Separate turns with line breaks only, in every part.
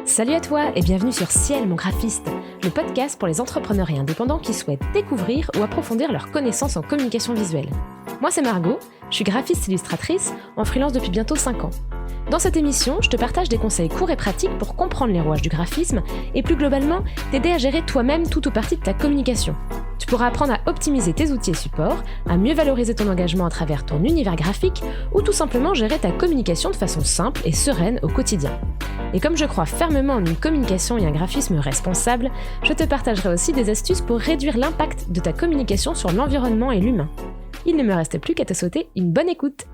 Salut à toi et bienvenue sur Ciel, mon graphiste, le podcast pour les entrepreneurs et indépendants qui souhaitent découvrir ou approfondir leurs connaissances en communication visuelle. Moi c'est Margot, je suis graphiste illustratrice en freelance depuis bientôt 5 ans. Dans cette émission, je te partage des conseils courts et pratiques pour comprendre les rouages du graphisme et plus globalement, t'aider à gérer toi-même tout ou partie de ta communication. Tu pourras apprendre à optimiser tes outils et supports, à mieux valoriser ton engagement à travers ton univers graphique ou tout simplement gérer ta communication de façon simple et sereine au quotidien. Et comme je crois fermement en une communication et un graphisme responsable, je te partagerai aussi des astuces pour réduire l'impact de ta communication sur l'environnement et l'humain. Il ne me reste plus qu'à te souhaiter une bonne écoute.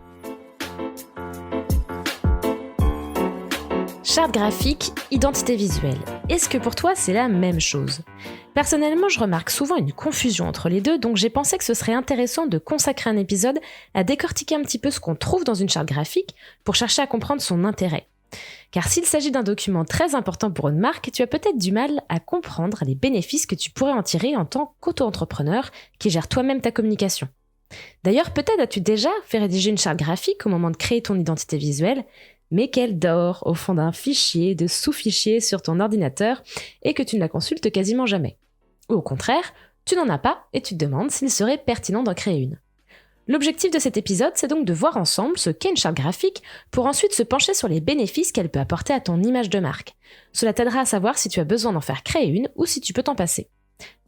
Charte graphique, identité visuelle. Est-ce que pour toi c'est la même chose ? Personnellement, je remarque souvent une confusion entre les deux, donc j'ai pensé que ce serait intéressant de consacrer un épisode à décortiquer un petit peu ce qu'on trouve dans une charte graphique pour chercher à comprendre son intérêt. Car s'il s'agit d'un document très important pour une marque, tu as peut-être du mal à comprendre les bénéfices que tu pourrais en tirer en tant qu'auto-entrepreneur qui gère toi-même ta communication. D'ailleurs, peut-être as-tu déjà fait rédiger une charte graphique au moment de créer ton identité visuelle, mais qu'elle dort au fond d'un fichier, de sous-fichiers sur ton ordinateur et que tu ne la consultes quasiment jamais. Ou au contraire, tu n'en as pas et tu te demandes s'il serait pertinent d'en créer une. L'objectif de cet épisode, c'est donc de voir ensemble ce qu'est une charte graphique pour ensuite se pencher sur les bénéfices qu'elle peut apporter à ton image de marque. Cela t'aidera à savoir si tu as besoin d'en faire créer une ou si tu peux t'en passer.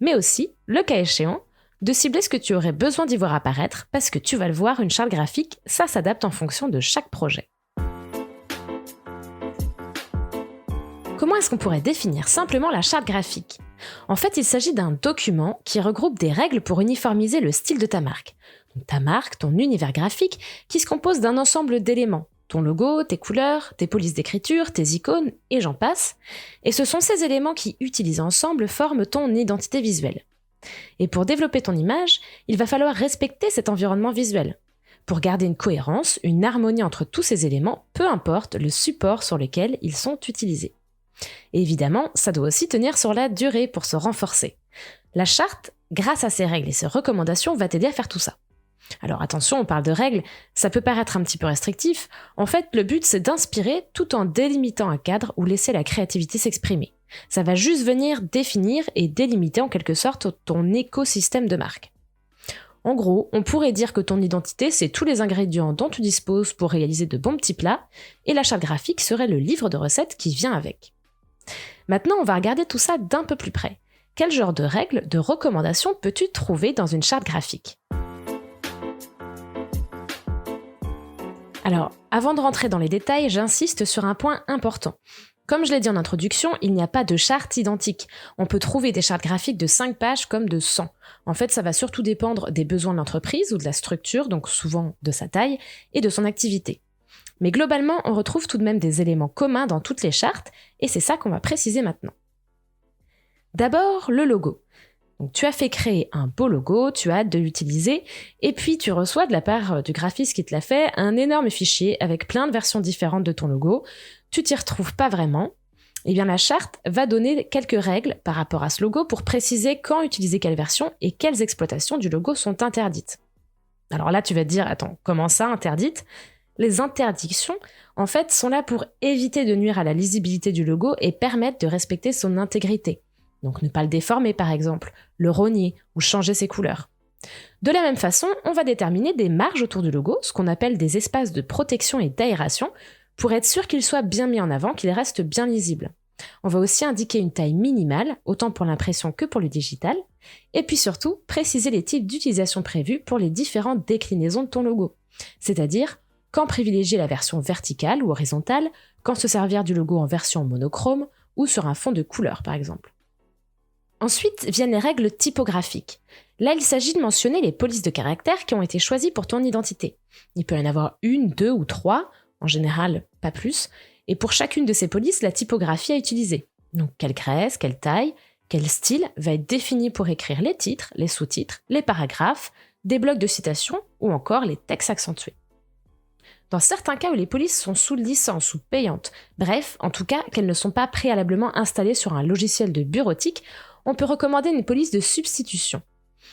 Mais aussi, le cas échéant, de cibler ce que tu aurais besoin d'y voir apparaître parce que tu vas le voir, une charte graphique, ça s'adapte en fonction de chaque projet. Comment est-ce qu'on pourrait définir simplement la charte graphique ? En fait, il s'agit d'un document qui regroupe des règles pour uniformiser le style de ta marque. Donc, ta marque, ton univers graphique, qui se compose d'un ensemble d'éléments. Ton logo, tes couleurs, tes polices d'écriture, tes icônes, et j'en passe. Et ce sont ces éléments qui, utilisés ensemble, forment ton identité visuelle. Et pour développer ton image, il va falloir respecter cet environnement visuel. Pour garder une cohérence, une harmonie entre tous ces éléments, peu importe le support sur lequel ils sont utilisés. Et évidemment, ça doit aussi tenir sur la durée pour se renforcer. La charte, grâce à ses règles et ses recommandations, va t'aider à faire tout ça. Alors attention, on parle de règles, ça peut paraître un petit peu restrictif. En fait, le but c'est d'inspirer tout en délimitant un cadre ou laisser la créativité s'exprimer. Ça va juste venir définir et délimiter en quelque sorte ton écosystème de marque. En gros, on pourrait dire que ton identité, c'est tous les ingrédients dont tu disposes pour réaliser de bons petits plats, et la charte graphique serait le livre de recettes qui vient avec. Maintenant, on va regarder tout ça d'un peu plus près. Quel genre de règles, de recommandations peux-tu trouver dans une charte graphique ? Alors, avant de rentrer dans les détails, j'insiste sur un point important. Comme je l'ai dit en introduction, il n'y a pas de charte identique. On peut trouver des chartes graphiques de 5 pages comme de 100. En fait, ça va surtout dépendre des besoins de l'entreprise ou de la structure, donc souvent de sa taille, et de son activité. Mais globalement, on retrouve tout de même des éléments communs dans toutes les chartes, et c'est ça qu'on va préciser maintenant. D'abord, le logo. Donc, tu as fait créer un beau logo, tu as hâte de l'utiliser, et puis tu reçois de la part du graphiste qui te l'a fait un énorme fichier avec plein de versions différentes de ton logo. Tu t'y retrouves pas vraiment. Eh bien, la charte va donner quelques règles par rapport à ce logo pour préciser quand utiliser quelle version et quelles exploitations du logo sont interdites. Alors là, tu vas te dire, attends, comment ça, interdite ? Les interdictions, en fait, sont là pour éviter de nuire à la lisibilité du logo et permettre de respecter son intégrité. Donc ne pas le déformer par exemple, le rogner ou changer ses couleurs. De la même façon, on va déterminer des marges autour du logo, ce qu'on appelle des espaces de protection et d'aération, pour être sûr qu'il soit bien mis en avant, qu'il reste bien lisible. On va aussi indiquer une taille minimale, autant pour l'impression que pour le digital, et puis surtout préciser les types d'utilisation prévus pour les différentes déclinaisons de ton logo. C'est-à-dire quand privilégier la version verticale ou horizontale, quand se servir du logo en version monochrome ou sur un fond de couleur par exemple. Ensuite viennent les règles typographiques. Là, il s'agit de mentionner les polices de caractères qui ont été choisies pour ton identité. Il peut y en avoir 1, 2 ou 3, en général pas plus, et pour chacune de ces polices, la typographie à utiliser. Donc quelle graisse, quelle taille, quel style va être défini pour écrire les titres, les sous-titres, les paragraphes, des blocs de citations ou encore les textes accentués. Dans certains cas où les polices sont sous licence ou payantes, bref, en tout cas qu'elles ne sont pas préalablement installées sur un logiciel de bureautique, on peut recommander une police de substitution.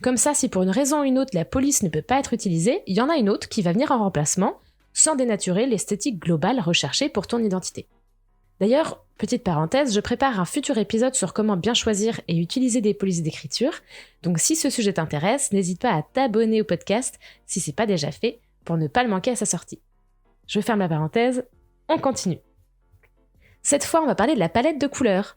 Comme ça, si pour une raison ou une autre la police ne peut pas être utilisée, il y en a une autre qui va venir en remplacement, sans dénaturer l'esthétique globale recherchée pour ton identité. D'ailleurs, Petite parenthèse, je prépare un futur épisode sur comment bien choisir et utiliser des polices d'écriture, donc si ce sujet t'intéresse, n'hésite pas à t'abonner au podcast si c'est pas déjà fait, pour ne pas le manquer à sa sortie. Je ferme la parenthèse, on continue. Cette fois, on va parler de la palette de couleurs.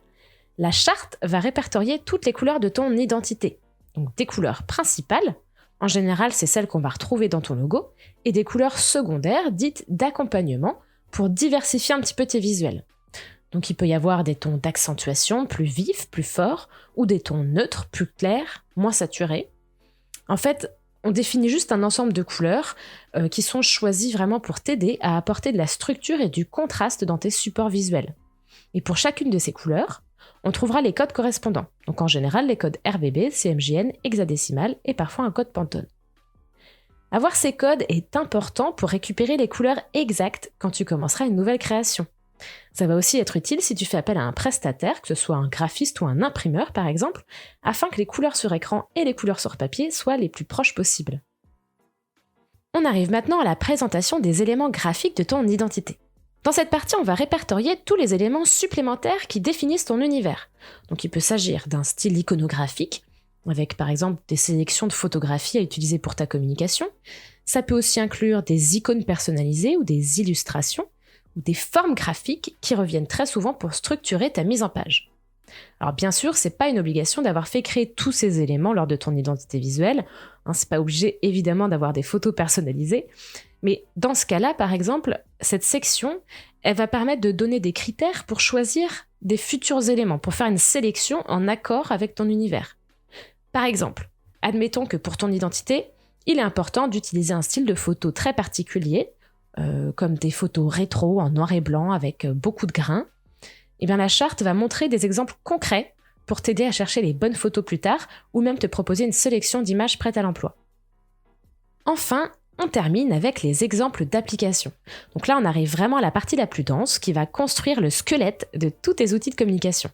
La charte va répertorier toutes les couleurs de ton identité, donc des couleurs principales, en général c'est celles qu'on va retrouver dans ton logo, et des couleurs secondaires dites d'accompagnement pour diversifier un petit peu tes visuels. Donc il peut y avoir des tons d'accentuation plus vifs, plus forts, ou des tons neutres, plus clairs, moins saturés. En fait, on définit juste un ensemble de couleurs qui sont choisies vraiment pour t'aider à apporter de la structure et du contraste dans tes supports visuels. Et pour chacune de ces couleurs, on trouvera les codes correspondants. Donc en général, les codes RGB, CMJN, hexadécimal et parfois un code Pantone. Avoir ces codes est important pour récupérer les couleurs exactes quand tu commenceras une nouvelle création. Ça va aussi être utile si tu fais appel à un prestataire, que ce soit un graphiste ou un imprimeur par exemple, afin que les couleurs sur écran et les couleurs sur papier soient les plus proches possibles. On arrive maintenant à la présentation des éléments graphiques de ton identité. Dans cette partie, on va répertorier tous les éléments supplémentaires qui définissent ton univers. Donc il peut s'agir d'un style iconographique, avec par exemple des sélections de photographies à utiliser pour ta communication. Ça peut aussi inclure des icônes personnalisées ou des illustrations, ou des formes graphiques qui reviennent très souvent pour structurer ta mise en page. Alors bien sûr, c'est pas une obligation d'avoir fait créer tous ces éléments lors de ton identité visuelle, c'est pas obligé évidemment d'avoir des photos personnalisées, mais dans ce cas-là, par exemple, cette section, elle va permettre de donner des critères pour choisir des futurs éléments, pour faire une sélection en accord avec ton univers. Par exemple, admettons que pour ton identité, il est important d'utiliser un style de photo très particulier, comme des photos rétro en noir et blanc avec beaucoup de grains. Et bien la charte va montrer des exemples concrets pour t'aider à chercher les bonnes photos plus tard ou même te proposer une sélection d'images prêtes à l'emploi. Enfin, on termine avec les exemples d'applications. Donc là, on arrive vraiment à la partie la plus dense qui va construire le squelette de tous tes outils de communication.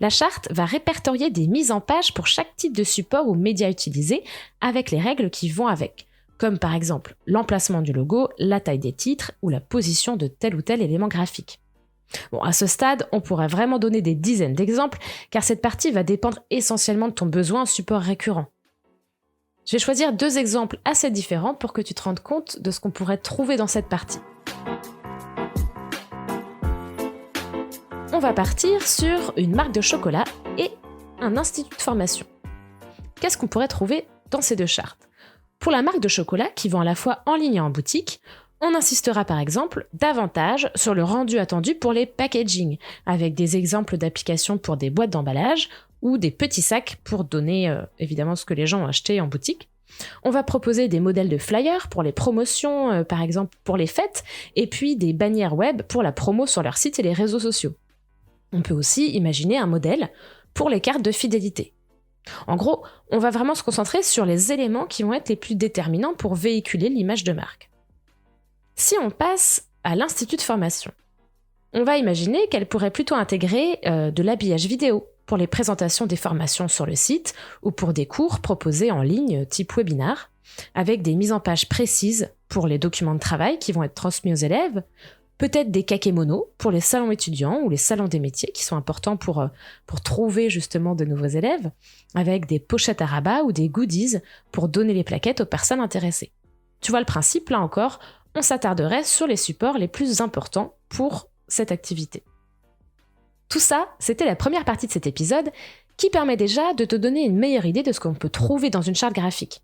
La charte va répertorier des mises en page pour chaque type de support ou média utilisé avec les règles qui vont avec, comme par exemple l'emplacement du logo, la taille des titres ou la position de tel ou tel élément graphique. Bon, à ce stade, on pourrait vraiment donner des dizaines d'exemples, car cette partie va dépendre essentiellement de ton besoin en support récurrent. Je vais choisir 2 exemples assez différents pour que tu te rendes compte de ce qu'on pourrait trouver dans cette partie. On va partir sur une marque de chocolat et un institut de formation. Qu'est-ce qu'on pourrait trouver dans ces 2 chartes ? Pour la marque de chocolat, qui vend à la fois en ligne et en boutique, on insistera par exemple davantage sur le rendu attendu pour les packaging, avec des exemples d'applications pour des boîtes d'emballage ou des petits sacs pour donner évidemment ce que les gens ont acheté en boutique. On va proposer des modèles de flyers pour les promotions, par exemple pour les fêtes, et puis des bannières web pour la promo sur leur site et les réseaux sociaux. On peut aussi imaginer un modèle pour les cartes de fidélité. En gros, on va vraiment se concentrer sur les éléments qui vont être les plus déterminants pour véhiculer l'image de marque. Si on passe à l'institut de formation, on va imaginer qu'elle pourrait plutôt intégrer de l'habillage vidéo pour les présentations des formations sur le site ou pour des cours proposés en ligne type webinar, avec des mises en page précises pour les documents de travail qui vont être transmis aux élèves, peut-être des kakémonos pour les salons étudiants ou les salons des métiers qui sont importants pour trouver justement de nouveaux élèves, avec des pochettes à rabat ou des goodies pour donner les plaquettes aux personnes intéressées. Tu vois le principe, là encore, on s'attarderait sur les supports les plus importants pour cette activité. Tout ça, c'était la première partie de cet épisode qui permet déjà de te donner une meilleure idée de ce qu'on peut trouver dans une charte graphique.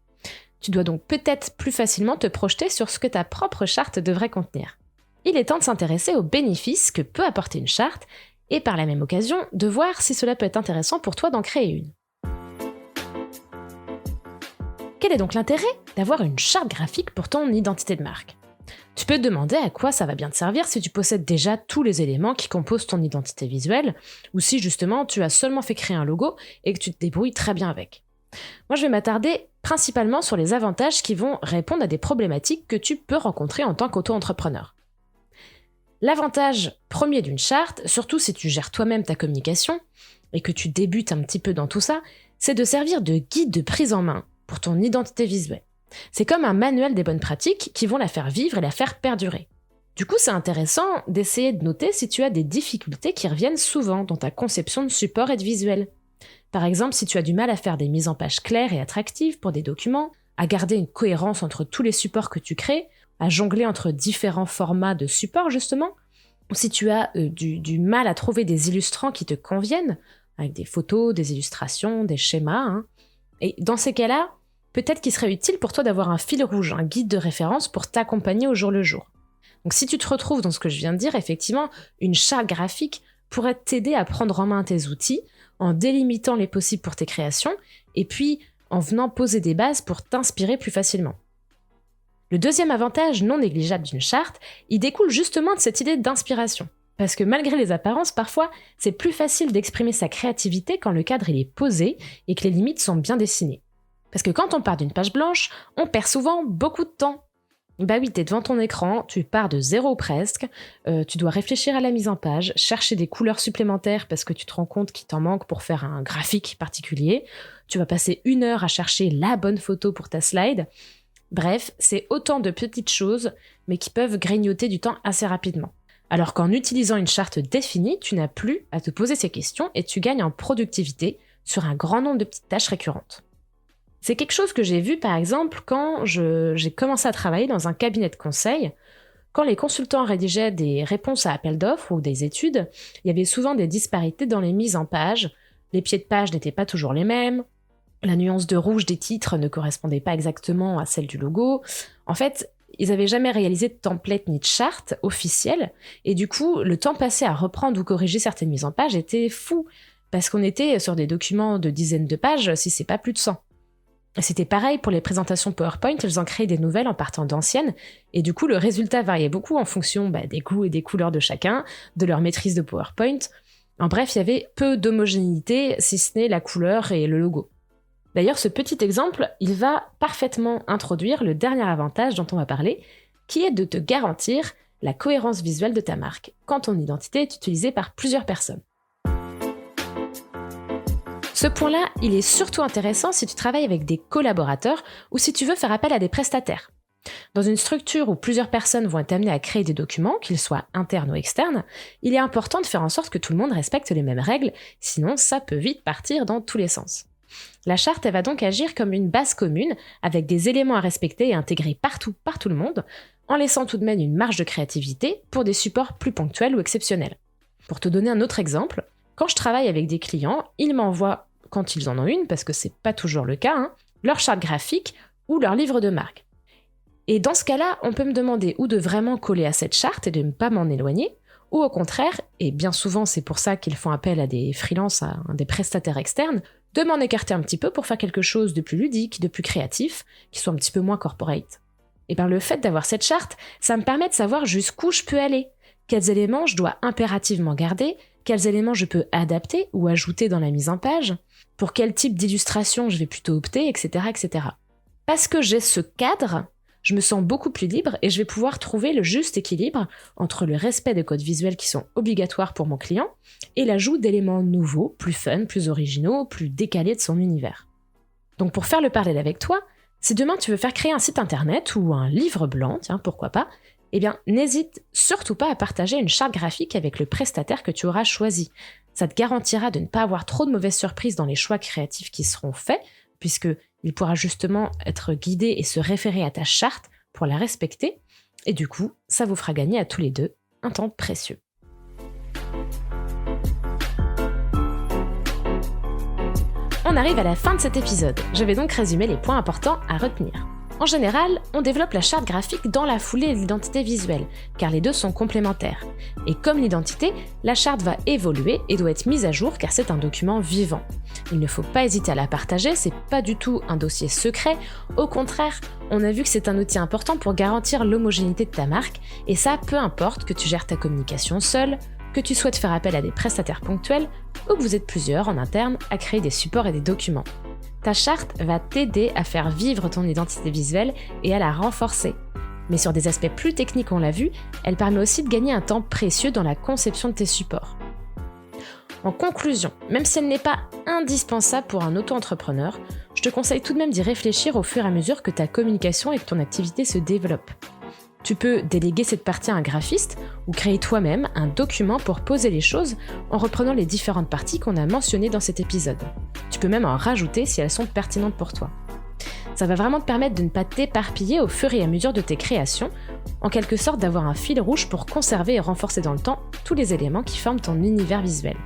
Tu dois donc peut-être plus facilement te projeter sur ce que ta propre charte devrait contenir. Il est temps de s'intéresser aux bénéfices que peut apporter une charte et par la même occasion de voir si cela peut être intéressant pour toi d'en créer une. Quel est donc l'intérêt d'avoir une charte graphique pour ton identité de marque ? Tu peux te demander à quoi ça va bien te servir si tu possèdes déjà tous les éléments qui composent ton identité visuelle, ou si justement tu as seulement fait créer un logo et que tu te débrouilles très bien avec. Moi je vais m'attarder principalement sur les avantages qui vont répondre à des problématiques que tu peux rencontrer en tant qu'auto-entrepreneur. L'avantage premier d'une charte, surtout si tu gères toi-même ta communication et que tu débutes un petit peu dans tout ça, c'est de servir de guide de prise en main pour ton identité visuelle. C'est comme un manuel des bonnes pratiques qui vont la faire vivre et la faire perdurer. Du coup, c'est intéressant d'essayer de noter si tu as des difficultés qui reviennent souvent dans ta conception de support et de visuel. Par exemple, si tu as du mal à faire des mises en page claires et attractives pour des documents, à garder une cohérence entre tous les supports que tu crées, à jongler entre différents formats de support justement, ou si tu as du mal à trouver des illustrants qui te conviennent, avec des photos, des illustrations, des schémas, hein. Et dans ces cas-là, peut-être qu'il serait utile pour toi d'avoir un fil rouge, un guide de référence pour t'accompagner au jour le jour. Donc si tu te retrouves dans ce que je viens de dire, effectivement, une charte graphique pourrait t'aider à prendre en main tes outils, en délimitant les possibles pour tes créations, et puis en venant poser des bases pour t'inspirer plus facilement. Le deuxième avantage non négligeable d'une charte, il découle justement de cette idée d'inspiration. Parce que malgré les apparences, parfois, c'est plus facile d'exprimer sa créativité quand le cadre il est posé et que les limites sont bien dessinées. Parce que quand on part d'une page blanche, on perd souvent beaucoup de temps. Bah oui, t'es devant ton écran, tu pars de zéro presque, tu dois réfléchir à la mise en page, chercher des couleurs supplémentaires parce que tu te rends compte qu'il t'en manque pour faire un graphique particulier, tu vas passer 1 heure à chercher la bonne photo pour ta slide. Bref, c'est autant de petites choses, mais qui peuvent grignoter du temps assez rapidement. Alors qu'en utilisant une charte définie, tu n'as plus à te poser ces questions et tu gagnes en productivité sur un grand nombre de petites tâches récurrentes. C'est quelque chose que j'ai vu par exemple quand j'ai commencé à travailler dans un cabinet de conseil. Quand les consultants rédigeaient des réponses à appel d'offres ou des études, il y avait souvent des disparités dans les mises en page. Les pieds de page n'étaient pas toujours les mêmes. La nuance de rouge des titres ne correspondait pas exactement à celle du logo. En fait, ils n'avaient jamais réalisé de template ni de charte officielle. Et du coup, le temps passé à reprendre ou corriger certaines mises en page était fou. Parce qu'on était sur des documents de dizaines de pages, si c'est pas plus de 100. C'était pareil pour les présentations PowerPoint, elles en créaient des nouvelles en partant d'anciennes, et du coup le résultat variait beaucoup en fonction des goûts et des couleurs de chacun, de leur maîtrise de PowerPoint. En bref, il y avait peu d'homogénéité, si ce n'est la couleur et le logo. D'ailleurs, ce petit exemple, il va parfaitement introduire le dernier avantage dont on va parler, qui est de te garantir la cohérence visuelle de ta marque, quand ton identité est utilisée par plusieurs personnes. Ce point-là, il est surtout intéressant si tu travailles avec des collaborateurs ou si tu veux faire appel à des prestataires. Dans une structure où plusieurs personnes vont être amenées à créer des documents, qu'ils soient internes ou externes, il est important de faire en sorte que tout le monde respecte les mêmes règles, sinon ça peut vite partir dans tous les sens. La charte, elle va donc agir comme une base commune, avec des éléments à respecter et intégrer partout par tout le monde, en laissant tout de même une marge de créativité pour des supports plus ponctuels ou exceptionnels. Pour te donner un autre exemple, quand je travaille avec des clients, ils m'envoient, quand ils en ont une, parce que c'est pas toujours le cas, leur charte graphique ou leur livre de marque. Et dans ce cas-là, on peut me demander ou de vraiment coller à cette charte et de ne pas m'en éloigner, ou au contraire, et bien souvent c'est pour ça qu'ils font appel à des freelances, à des prestataires externes, de m'en écarter un petit peu pour faire quelque chose de plus ludique, de plus créatif, qui soit un petit peu moins corporate. Et bien le fait d'avoir cette charte, ça me permet de savoir jusqu'où je peux aller, quels éléments je dois impérativement garder, quels éléments je peux adapter ou ajouter dans la mise en page, pour quel type d'illustration je vais plutôt opter, etc., etc. Parce que j'ai ce cadre, je me sens beaucoup plus libre et je vais pouvoir trouver le juste équilibre entre le respect des codes visuels qui sont obligatoires pour mon client et l'ajout d'éléments nouveaux, plus fun, plus originaux, plus décalés de son univers. Donc pour faire le parallèle avec toi, si demain tu veux faire créer un site internet ou un livre blanc, tiens pourquoi pas, eh bien n'hésite surtout pas à partager une charte graphique avec le prestataire que tu auras choisi. Ça te garantira de ne pas avoir trop de mauvaises surprises dans les choix créatifs qui seront faits, puisqu'il pourra justement être guidé et se référer à ta charte pour la respecter, et du coup, ça vous fera gagner à tous les deux un temps précieux. On arrive à la fin de cet épisode. Je vais donc résumer les points importants à retenir. En général, on développe la charte graphique dans la foulée de l'identité visuelle, car les deux sont complémentaires. Et comme l'identité, la charte va évoluer et doit être mise à jour car c'est un document vivant. Il ne faut pas hésiter à la partager, c'est pas du tout un dossier secret. Au contraire, on a vu que c'est un outil important pour garantir l'homogénéité de ta marque, et ça peu importe que tu gères ta communication seule, que tu souhaites faire appel à des prestataires ponctuels, ou que vous êtes plusieurs en interne à créer des supports et des documents. Ta charte va t'aider à faire vivre ton identité visuelle et à la renforcer. Mais sur des aspects plus techniques, on l'a vu, elle permet aussi de gagner un temps précieux dans la conception de tes supports. En conclusion, même si elle n'est pas indispensable pour un auto-entrepreneur, je te conseille tout de même d'y réfléchir au fur et à mesure que ta communication et que ton activité se développent. Tu peux déléguer cette partie à un graphiste ou créer toi-même un document pour poser les choses en reprenant les différentes parties qu'on a mentionnées dans cet épisode. Tu peux même en rajouter si elles sont pertinentes pour toi. Ça va vraiment te permettre de ne pas t'éparpiller au fur et à mesure de tes créations, en quelque sorte d'avoir un fil rouge pour conserver et renforcer dans le temps tous les éléments qui forment ton univers visuel.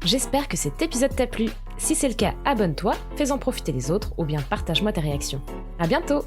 J'espère que cet épisode t'a plu. Si c'est le cas, abonne-toi, fais-en profiter les autres ou bien partage-moi tes réactions. À bientôt!